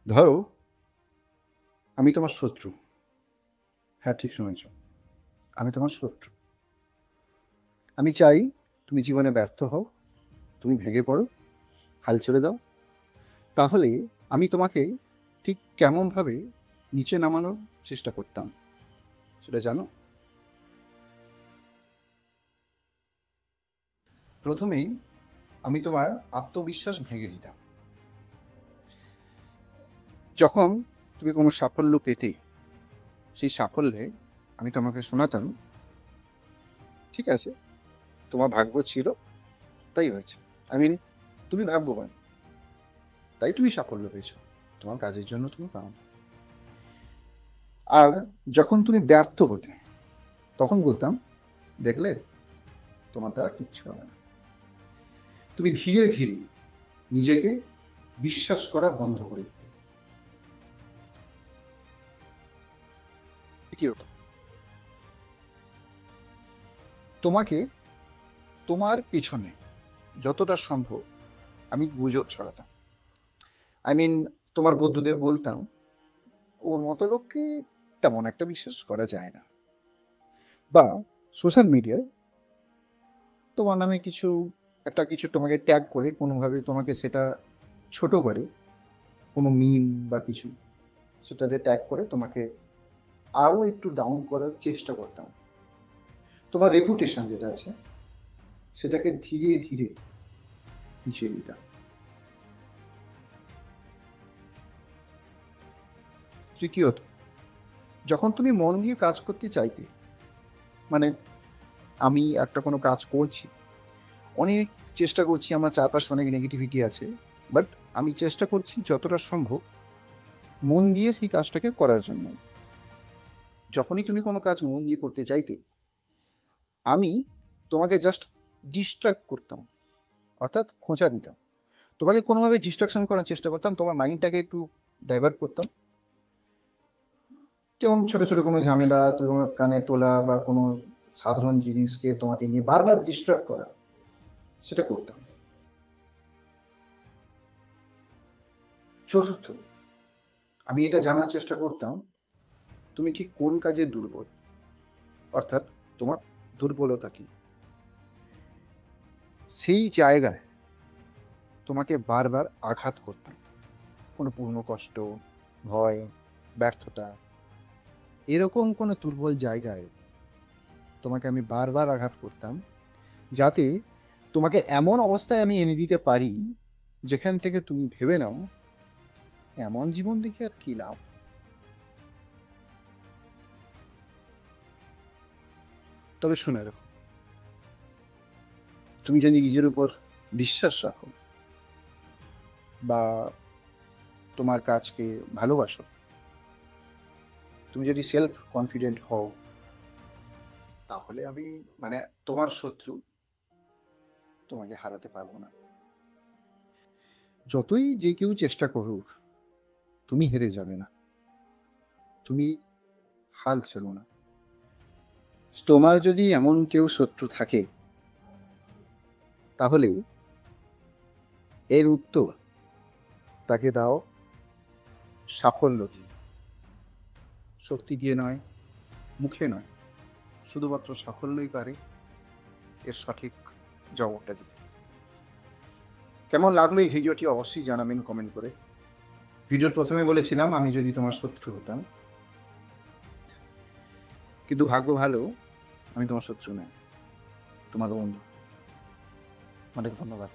ধরো আমি তোমার শত্রু। হ্যাঁ, ঠিক শুনেছ, আমি তোমার শত্রু। আমি চাই তুমি জীবনে ব্যর্থ হও, তুমি ভেঙে পড়ো, হাল ছেড়ে দাও। তাহলে আমি তোমাকে ঠিক কেমনভাবে নিচে নামানোর চেষ্টা করতাম সেটা জানো? প্রথমেই আমি তোমার আত্মবিশ্বাস ভেঙে দিতাম। যখন তুমি কোনো সাফল্য পেতে, সেই সাফল্যে আমি তোমাকে শোনাতাম, ঠিক আছে, তোমার ভাগ্য ছিল, তাই হয়েছে। আই মিন, তুমি ভাগ্যবান, তাই তুমি সাফল্য পেয়েছো, তোমার কাজের জন্য তুমি পাও। আর যখন তুমি ব্যর্থ হতে, তখন বলতাম, দেখলে, তোমার দ্বারা কিচ্ছু হবে না। তুমি ধীরে ধীরে নিজেকে বিশ্বাস করা বন্ধ করে দিতে। তৃতীয়ত, তোমাকে তোমার পিছনে যতটা সম্ভব আমি গুজব ছড়াতাম। আই মিন, তোমার বন্ধুদের বলতাম, ওর মতো লোককে তেমন একটা বিশ্বাস করা যায় না। বা সোশ্যাল মিডিয়ায় তোমার নামে কিছু তোমাকে ট্যাগ করে কোনোভাবে তোমাকে সেটা ছোট করে, কোনো মিম বা কিছু, সেটাতে ট্যাগ করে তোমাকে আরো একটু ডাউন করার চেষ্টা করতাম। তোমার রেপুটেশন যেটা আছে সেটাকে ধীরে ধীরে মিশিয়ে দিতাম। তৃতীয়ত, যখন তুমি মন দিয়ে কাজ করতে চাইতে, মানে আমি একটা কোনো কাজ করছি, অনেক চেষ্টা করছি, আমার চারপাশে অনেক নেগেটিভিটি আছে, বাট আমি চেষ্টা করছি যতটা সম্ভব মন দিয়ে সেই কাজটাকে করার জন্য। যখনই তুমি কোনো কাজ মন দিয়ে করতে চাইতে, আমি তোমাকে জাস্ট ডিস্ট্রাক্ট করতাম, অর্থাৎ খোঁচা দিতাম। তোমাকে কোনোভাবে ডিস্ট্রাকশন করার চেষ্টা করতাম, তোমার মাইন্ডটাকে একটু ডাইভার্ট করতাম। যেমন ছোট ছোট কোনো ঝামেলা তোমার কানে তোলা বা কোনো সাধারণ জিনিসকে তোমাকে নিয়ে বারবার ডিস্ট্রাক্ট করা, সেটা করতাম। চতুর্থ, আমি এটা জানার চেষ্টা করতাম তুমি ঠিক কোন কাজে দুর্বল, অর্থাৎ তোমার দুর্বলতা কি। সেই জায়গায় তোমাকে বারবার আঘাত করতাম। কোনো পূর্ণ কষ্ট, ভয়, ব্যর্থতা, এরকম কোনো দুর্বল জায়গায় তোমাকে আমি বারবার আঘাত করতাম, যাতে তোমাকে এমন অবস্থায় আমি এনে দিতে পারি যেখান থেকে তুমি ভেবে নাও, এমন জীবন দেখে আর কি লাভ। তবে শুনে রাখো, তুমি যদি নিজের উপর বিশ্বাস রাখো বা তোমার কাজকে ভালোবাসো, তুমি যদি সেলফ কনফিডেন্ট হও, তাহলে আমি, মানে তোমার শত্রু, তোমাকে হারাতে পারবো না। যতই যে কেউ চেষ্টা করুক, তুমি হেরে যাবে না, তুমি হাল ছেড়ো না। তোমার যদি এমন কেউ শত্রু থাকে, তাহলে এর উত্তর তাকে দাও সাফল্য দিয়ে। শক্তি দিয়ে নয়, মুখে নয়, শুধুমাত্র সাফল্যই পারে এর সঠিক জবাবটা দিতে। কেমন লাগলো এই ভিডিওটি অবশ্যই জানাবেন কমেন্ট করে। ভিডিওর প্রথমে বলেছিলাম আমি যদি তোমার শত্রু হতাম, কিন্তু ভাগ্য ভালো, আমি তোমার শত্রু নয়, তোমার বন্ধু। অনেক ধন্যবাদ।